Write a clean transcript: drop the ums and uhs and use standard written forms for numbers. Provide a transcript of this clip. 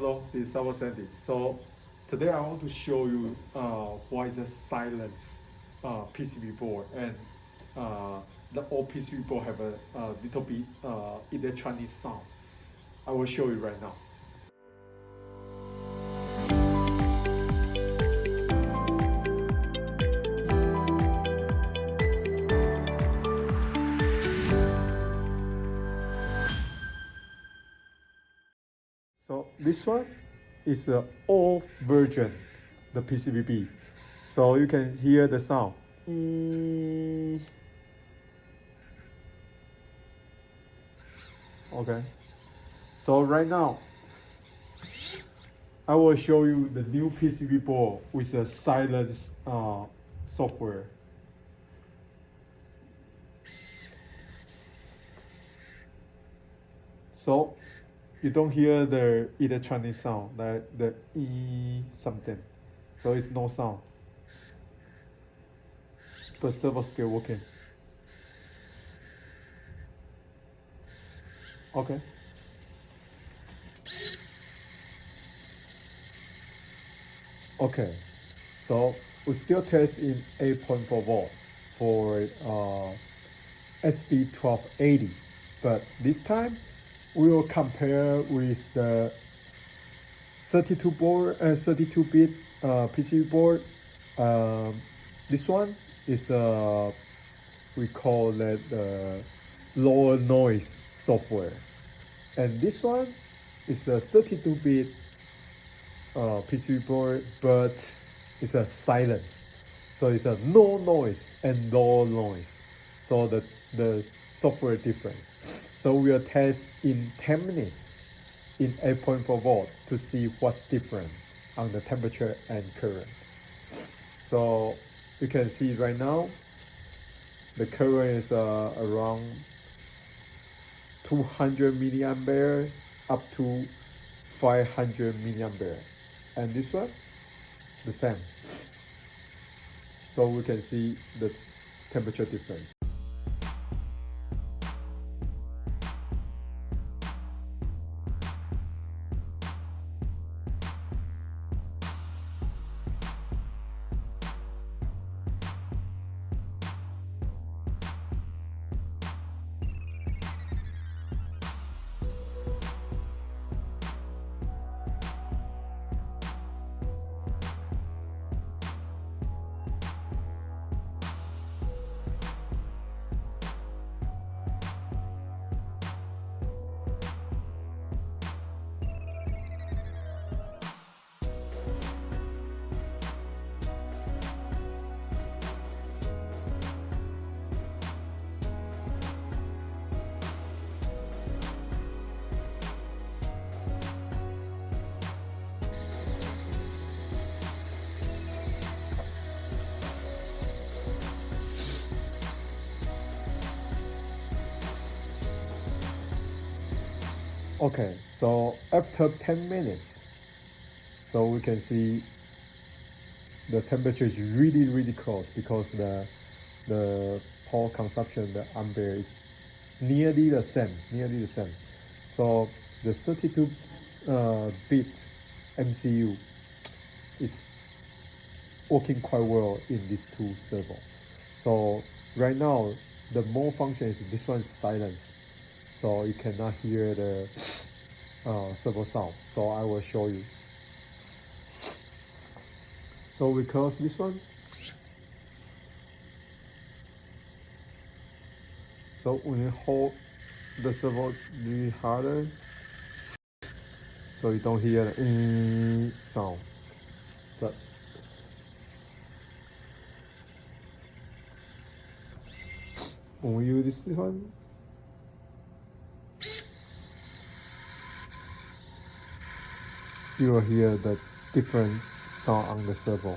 Hello, this is SAVOX Sandy. So today I want to show you why is a silence PCB board, and the old PCB board have a little bit electronic sound. I will show you right now. So this one is the old version, the PCBB. So you can hear the sound. Okay. So right now, I will show you the new PCB board with the silence software. So you don't hear the electronic sound, like the E something. So it's no sound. But servo still working. Okay. Okay. So we still test in 8.4 volt for SB1280, but this time we will compare with the 32-bit PCB board. This one is we call it lower noise software, and this one is the 32-bit PCB board, but it's a silence, so it's a no noise and low noise. So the software difference. So we'll test in 10 minutes in 8.4 volt to see what's different on the temperature and current. So you can see right now the current is around 200 milliampere up to 500 milliampere, and this one the same. So we can see the temperature difference. Okay, so after 10 minutes, so we can see the temperature is really close, because the power consumption, the ampere, is nearly the same. So the 32-bit MCU is working quite well in these two servo. So right now the more function is this one is silence, so you cannot hear the servo sound. So I will show you. So we close this one. So when you hold the servo really harder, so you don't hear the sound. But when we use this one, you will hear the different sound on the servo.